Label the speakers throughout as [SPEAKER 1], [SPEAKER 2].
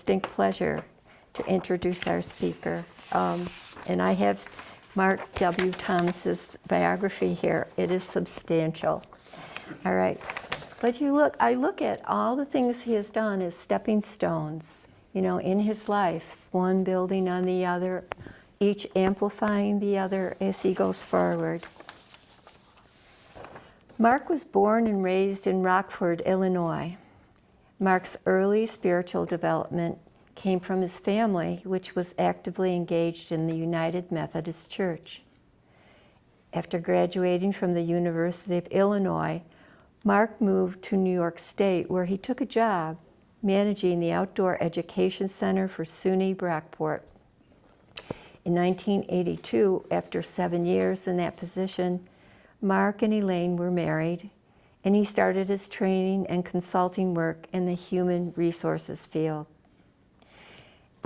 [SPEAKER 1] distinct pleasure to introduce our speaker. And I have Mark W. Thomas's biography here. It is substantial. All right. But I look at all the things he has done as stepping stones, in his life, one building on the other, each amplifying the other as he goes forward. Mark was born and raised in Rockford, Illinois. Mark's early spiritual development came from his family, which was actively engaged in the United Methodist Church. After graduating from the University of Illinois, Mark moved to New York State, where he took a job managing the Outdoor Education Center for SUNY Brockport. In 1982, after 7 years in that position, Mark and Elaine were married, and he started his training and consulting work in the human resources field.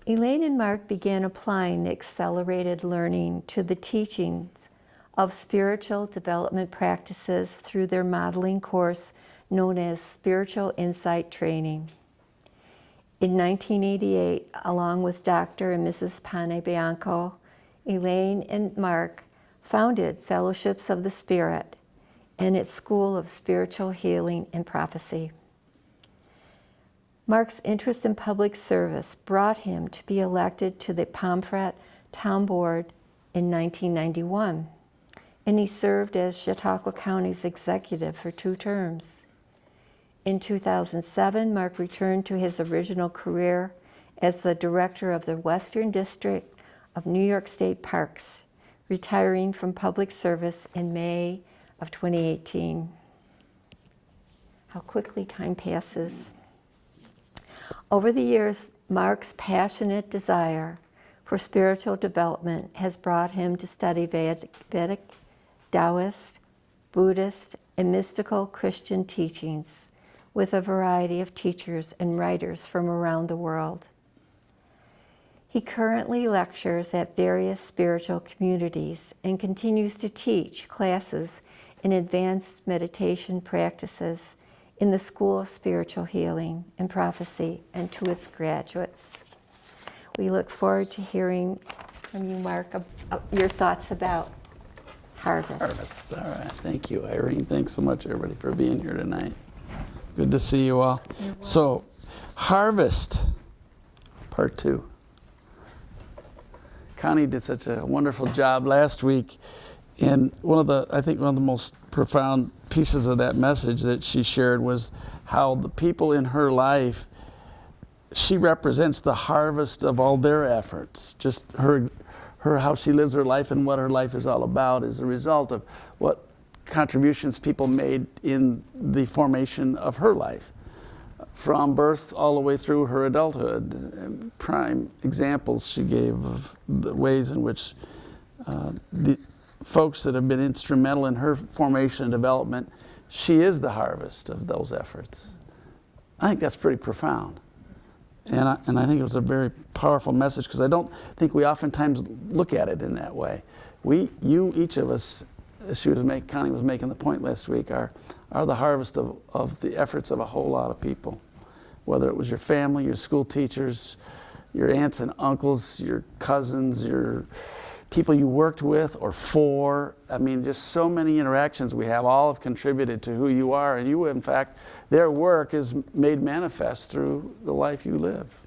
[SPEAKER 1] Elaine and Mark began applying the accelerated learning to the teachings of spiritual development practices through their modeling course known as Spiritual Insight Training. In 1988, along with Dr. and Mrs. Pane Bianco, Elaine and Mark founded Fellowships of the Spirit and its School of Spiritual Healing and Prophecy. Mark's interest in public service brought him to be elected to the Pomfret Town Board in 1991, and he served as Chautauqua County's executive for 2 terms. In 2007, Mark returned to his original career as the director of the Western District of New York State Parks, retiring from public service in May of 2018. How quickly time passes. Over the years, Mark's passionate desire for spiritual development has brought him to study Vedic, Taoist, Buddhist, and mystical Christian teachings with a variety of teachers and writers from around the world. He currently lectures at various spiritual communities and continues to teach classes in advanced meditation practices in the School of Spiritual Healing and Prophecy and to its graduates. We look forward to hearing from you, Mark, your thoughts about harvest.
[SPEAKER 2] Harvest. All right. Thank you, Irene. Thanks so much, everybody, for being here tonight. Good to see you all. So, harvest, part 2. Connie did such a wonderful job last week, and one of the most profound pieces of that message that she shared was how the people in her life, she represents the harvest of all their efforts. Just her how she lives her life and what her life is all about is a result of what contributions people made in the formation of her life, from birth all the way through her adulthood. And prime examples she gave of the ways in which the folks that have been instrumental in her formation and development, she is the harvest of those efforts. I think that's pretty profound. And I think it was a very powerful message, because I don't think we oftentimes look at it in that way. Each of us, as Connie was making the point last week, are the harvest of the efforts of a whole lot of people. Whether it was your family, your school teachers, your aunts and uncles, your cousins, your people you worked with or for. I mean, just so many interactions we have, all have contributed to who you are. And you, in fact, their work is made manifest through the life you live.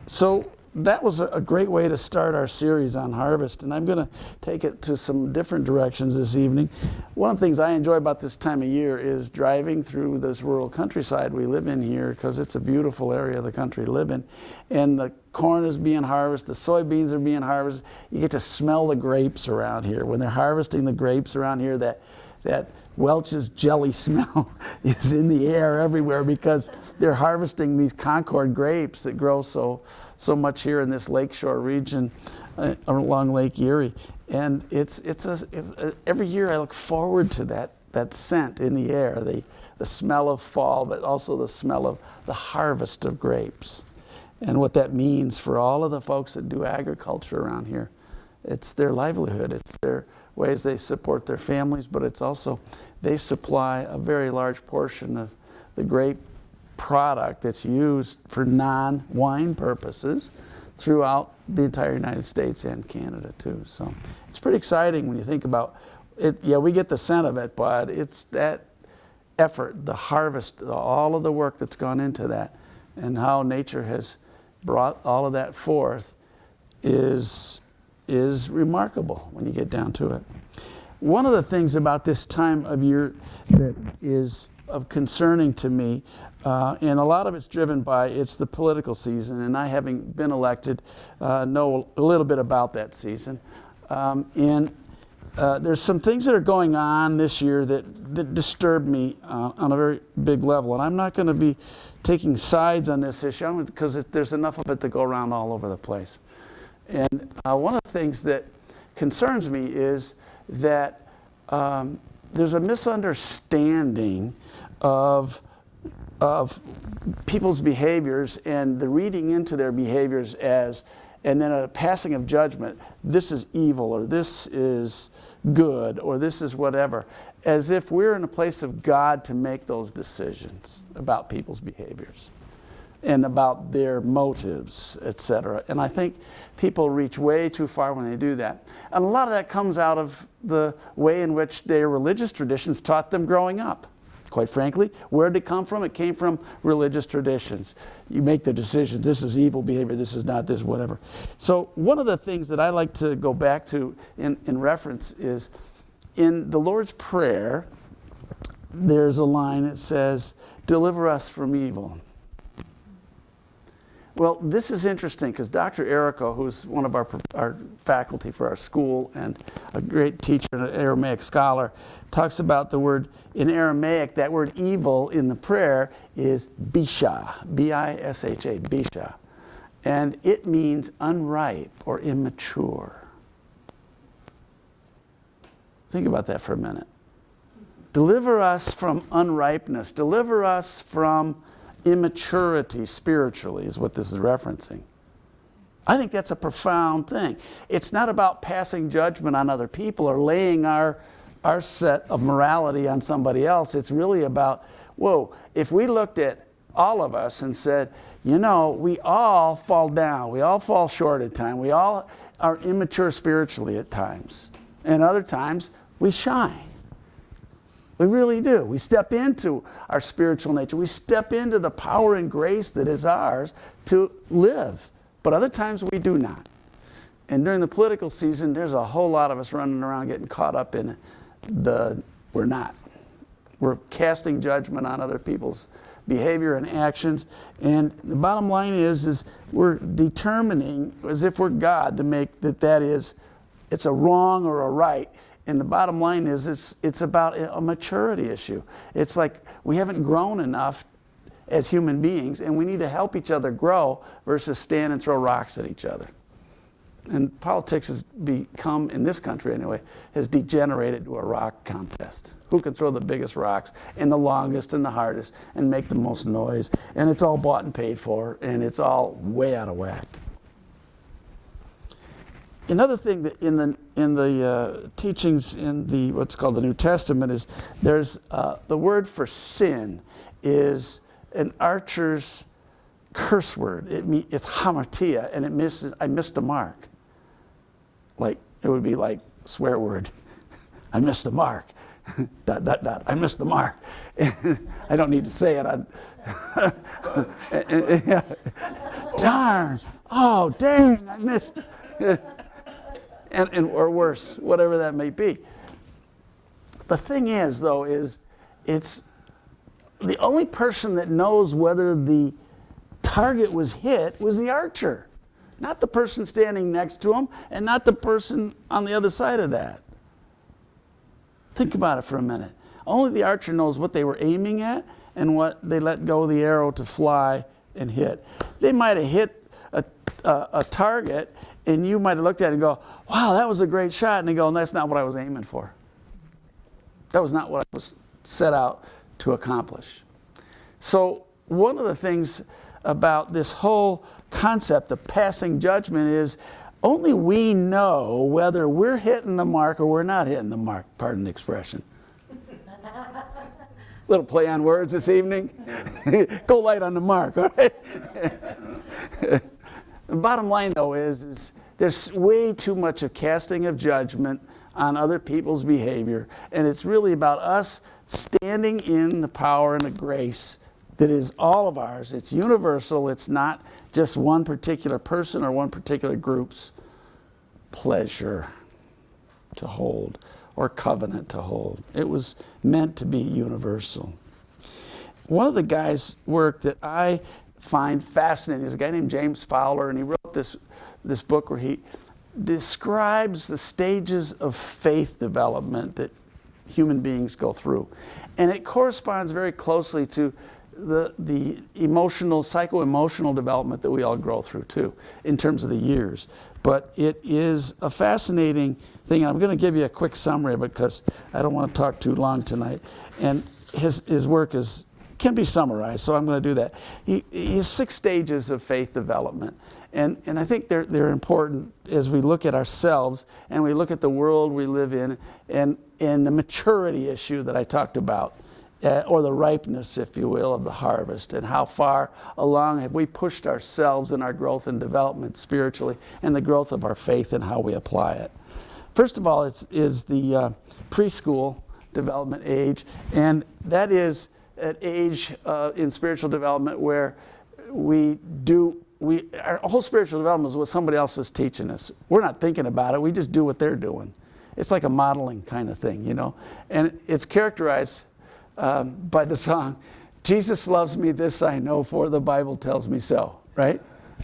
[SPEAKER 2] So that was a great way to start our series on harvest, and I'm going to take it to some different directions this evening. One of the things I enjoy about this time of year is driving through this rural countryside we live in here, because it's a beautiful area of the country to live in, and the corn is being harvested, the soybeans are being harvested. You get to smell the grapes around here. When they're harvesting the grapes around here, that Welch's jelly smell is in the air everywhere, because they're harvesting these Concord grapes that grow so much here in this lakeshore region along Lake Erie. And it's every year I look forward to that scent in the air, the smell of fall, but also the smell of the harvest of grapes, and what that means for all of the folks that do agriculture around here. It's their livelihood. It's their ways they support their families, but it's also they supply a very large portion of the grape product that's used for non-wine purposes throughout the entire United States and Canada too. So it's pretty exciting when you think about it. Yeah, we get the scent of it, but it's that effort, the harvest, all of the work that's gone into that, and how nature has brought all of that forth is remarkable when you get down to it. One of the things about this time of year that is of concerning to me, and a lot of it's driven by, it's the political season, and I, having been elected, know a little bit about that season. There's some things that are going on this year that disturb me on a very big level, and I'm not going to be taking sides on this issue because there's enough of it to go around all over the place. And one of the things that concerns me is that there's a misunderstanding of people's behaviors and the reading into their behaviors as, and then a passing of judgment, this is evil, or this is good, or this is whatever, as if we're in a place of God to make those decisions about people's behaviors and about their motives, etc. And I think people reach way too far when they do that. And a lot of that comes out of the way in which their religious traditions taught them growing up. Quite frankly, where did it come from? It came from religious traditions. You make the decision, this is evil behavior, this is not, this, whatever. So one of the things that I like to go back to in reference is, in the Lord's Prayer, there's a line that says, deliver us from evil. Well, this is interesting because Dr. Erico, who's one of our faculty for our school and a great teacher and an Aramaic scholar, talks about the word in Aramaic, that word evil in the prayer is bisha, B-I-S-H-A, bisha. And it means unripe or immature. Think about that for a minute. Deliver us from unripeness. Deliver us from immaturity spiritually is what this is referencing. I think that's a profound thing. It's not about passing judgment on other people or laying our set of morality on somebody else. It's really about, whoa, if we looked at all of us and said, you know, we all fall down, we all fall short at times, we all are immature spiritually at times, and other times we shine. We really do. We step into our spiritual nature. We step into the power and grace that is ours to live. But other times we do not. And during the political season, there's a whole lot of us running around getting caught up in we're not. We're casting judgment on other people's behavior and actions. And the bottom line is we're determining, as if we're God, to make it's a wrong or a right. And the bottom line is it's about a maturity issue. It's like we haven't grown enough as human beings, and we need to help each other grow versus stand and throw rocks at each other. And politics has become, in this country anyway, has degenerated to a rock contest. Who can throw the biggest rocks and the longest and the hardest and make the most noise? And it's all bought and paid for, and it's all way out of whack. Another thing that in the teachings in the what's called the New Testament is there's the word for sin is an archer's curse word. It's hamartia, and I missed the mark. Like it would be like swear word. I missed the mark. ... I missed the mark. I don't need to say it. Darn! Oh, dang! I missed. And or worse, whatever that may be. The thing is, though, it's the only person that knows whether the target was hit was the archer, not the person standing next to him, and not the person on the other side of that. Think about it for a minute. Only the archer knows what they were aiming at and what they let go of the arrow to fly and hit. They might have hit a target, and you might have looked at it and go, wow, that was a great shot. And they go, that's not what I was aiming for. That was not what I was set out to accomplish. So one of the things about this whole concept of passing judgment is only we know whether we're hitting the mark or we're not hitting the mark, pardon the expression. Little play on words this evening. Go light on the mark, all right? The bottom line, though, is there's way too much of casting of judgment on other people's behavior, and it's really about us standing in the power and the grace that is all of ours. It's universal. It's not just one particular person or one particular group's pleasure to hold or covenant to hold. It was meant to be universal. One of the guys' work that I find fascinating is a guy named James Fowler, and he wrote this book where he describes the stages of faith development that human beings go through. And it corresponds very closely to the emotional, psycho-emotional development that we all grow through too, in terms of the years. But it is a fascinating thing. I'm going to give you a quick summary of it because I don't want to talk too long tonight. And his work can be summarized, so I'm going to do that. He has 6 stages of faith development. And I think they're important as we look at ourselves and we look at the world we live in and the maturity issue that I talked about. Or the ripeness, if you will, of the harvest, and how far along have we pushed ourselves in our growth and development spiritually, and the growth of our faith and how we apply it. First of all, is the preschool development age, and that is an age in spiritual development where our whole spiritual development is what somebody else is teaching us. We're not thinking about it, we just do what they're doing. It's like a modeling kind of thing, and it's characterized by the song, Jesus loves me, this I know, for the Bible tells me so, right?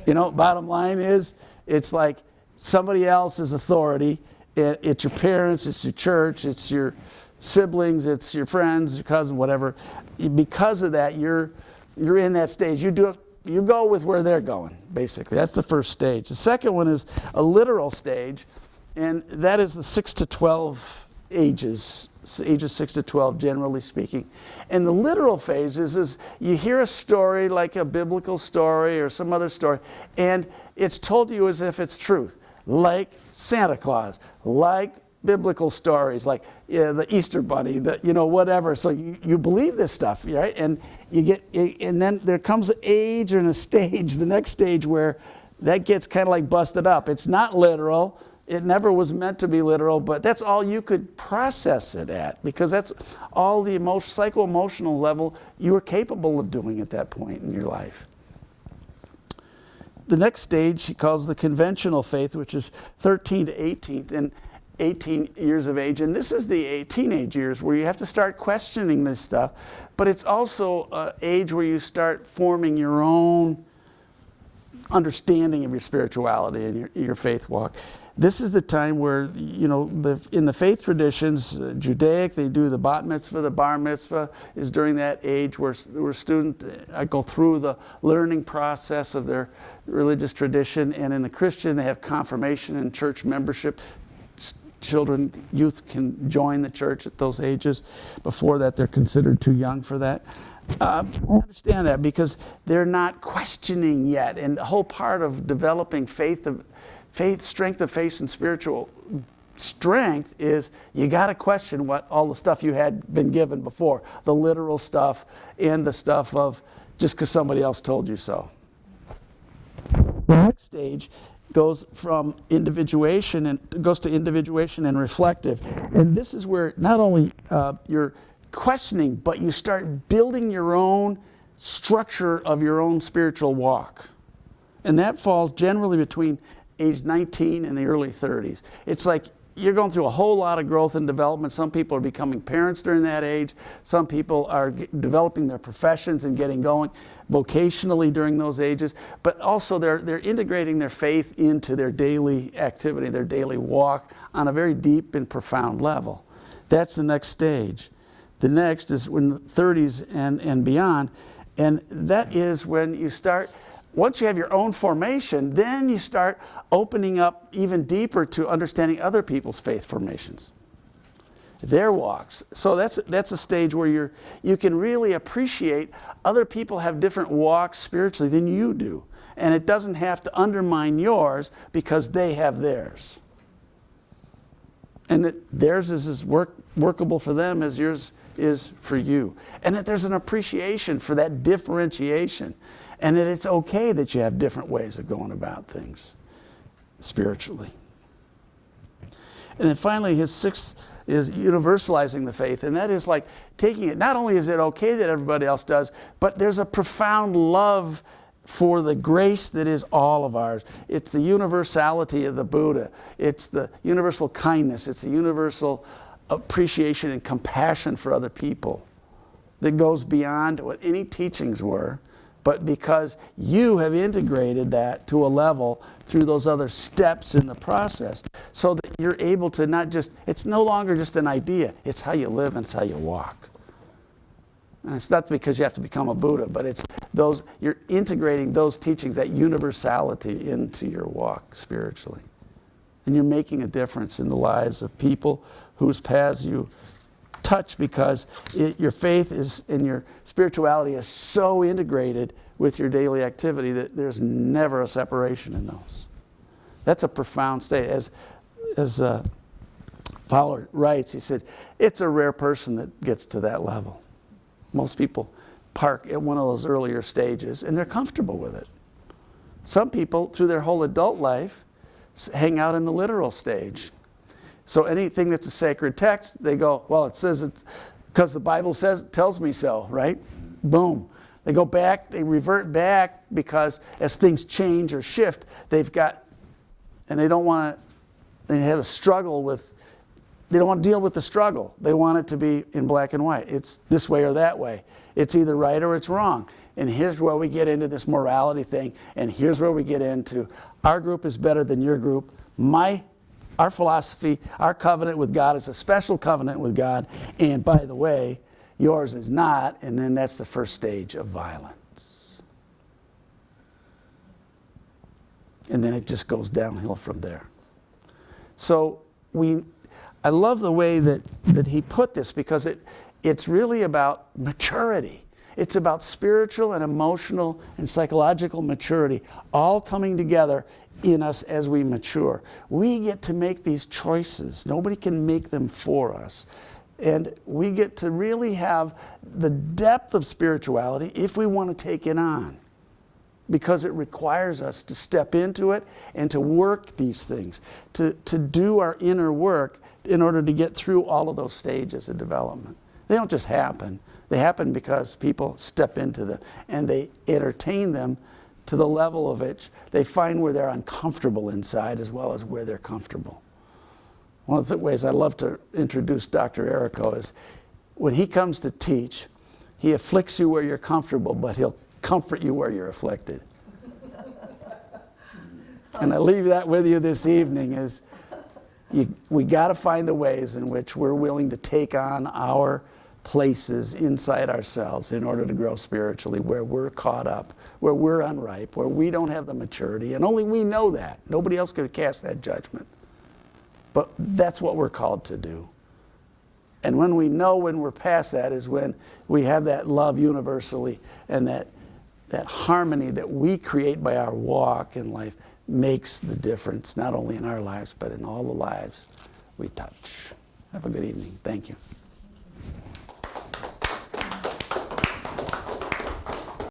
[SPEAKER 2] Bottom line is, it's like somebody else's authority. It's your parents, it's your church, it's your siblings, it's your friends, your cousin, whatever. Because of that, you're in that stage. You go with where they're going, basically. That's the first stage. The second one is a literal stage, and that is the 6 to 12 ages 6 to 12, generally speaking. And the literal phase is you hear a story like a biblical story or some other story, and it's told to you as if it's truth, like Santa Claus, like biblical stories, like the Easter Bunny, whatever. So you believe this stuff, right? And and then there comes an age and a stage, the next stage, where that gets kind of like busted up. It's not literal. It never was meant to be literal, but that's all you could process it at, because that's all the psycho-emotional level you were capable of doing at that point in your life. The next stage he calls the conventional faith, which is 13 to 18, and 18 years of age. And this is the teenage years where you have to start questioning this stuff, but it's also an age where you start forming your own understanding of your spirituality and your faith walk. This is the time where, in the faith traditions, Judaic, they do the bat mitzvah, the bar mitzvah is during that age where students go through the learning process of their religious tradition. And in the Christian, they have confirmation and church membership. Children, youth can join the church at those ages. Before that, they're considered too young for that. I understand that because they're not questioning yet. And the whole part of developing faith, strength of faith and spiritual strength is you got to question what all the stuff you had been given before, the literal stuff and the stuff of just because somebody else told you so. The next stage goes from individuation and reflective. And this is where not only you're questioning, but you start building your own structure of your own spiritual walk. And that falls generally between age 19 and the early 30s. It's like you're going through a whole lot of growth and development. Some people are becoming parents during that age. Some people are developing their professions and getting going vocationally during those ages. But also they're integrating their faith into their daily activity, their daily walk on a very deep and profound level. That's the next stage. The next is when the 30s and beyond. And that is when you start, once you have your own formation, then you start opening up even deeper to understanding other people's faith formations, their walks. So that's a stage where you can really appreciate other people have different walks spiritually than you do. And it doesn't have to undermine yours because they have theirs. And theirs is as workable for them as yours is for you. And that there's an appreciation for that differentiation. And that it's okay that you have different ways of going about things spiritually. And then finally, his sixth is universalizing the faith. And that is like taking it, not only is it okay that everybody else does, but there's a profound love for the grace that is all of ours. It's the universality of the Buddha. It's the universal kindness. It's the universal appreciation and compassion for other people that goes beyond what any teachings were, but because you have integrated that to a level through those other steps in the process, so that you're able to not just, it's no longer just an idea, it's how you live and it's how you walk. And it's not because you have to become a Buddha, but it's those, you're integrating those teachings, that universality, into your walk spiritually. And you're making a difference in the lives of people whose paths you touch, because your faith is, and your spirituality is so integrated with your daily activity that there's never a separation in those. That's a profound state. As Fowler writes, he said, it's a rare person that gets to that level. Most people park at one of those earlier stages and they're comfortable with it. Some people, through their whole adult life, hang out in the literal stage. So anything that's a sacred text, they go, well, it says it's because the Bible tells me so, right? Boom. They go back, they revert back, because as things change or shift, they've got, and they don't want to, they have a struggle with, they don't want to deal with the struggle. They want it to be in black and white. It's this way or that way. It's either right or it's wrong. And here's where we get into this morality thing, and here's where we get into, our group is better than your group. Our philosophy, our covenant with God is a special covenant with God, and by the way, yours is not, and then that's the first stage of violence. And then it just goes downhill from there. So I love the way that he put this, because it's really about maturity. It's about spiritual and emotional and psychological maturity all coming together in us as we mature. We get to make these choices. Nobody can make them for us. And we get to really have the depth of spirituality if we want to take it on, because it requires us to step into it and to work these things, to do our inner work in order to get through all of those stages of development. They don't just happen. They happen because people step into them and they entertain them to the level of which they find where they're uncomfortable inside as well as where they're comfortable. One of the ways I love to introduce Dr. Errico is when he comes to teach, he afflicts you where you're comfortable, but he'll comfort you where you're afflicted. And I leave that with you this evening is we got to find the ways in which we're willing to take on our places inside ourselves in order to grow spiritually, where we're caught up, where we're unripe, where we don't have the maturity, and only we know that. Nobody else could cast that judgment. But that's what we're called to do. And when we know when we're past that is when we have that love universally, and that harmony that we create by our walk in life makes the difference, not only in our lives, but in all the lives we touch. Have a good evening. Thank you.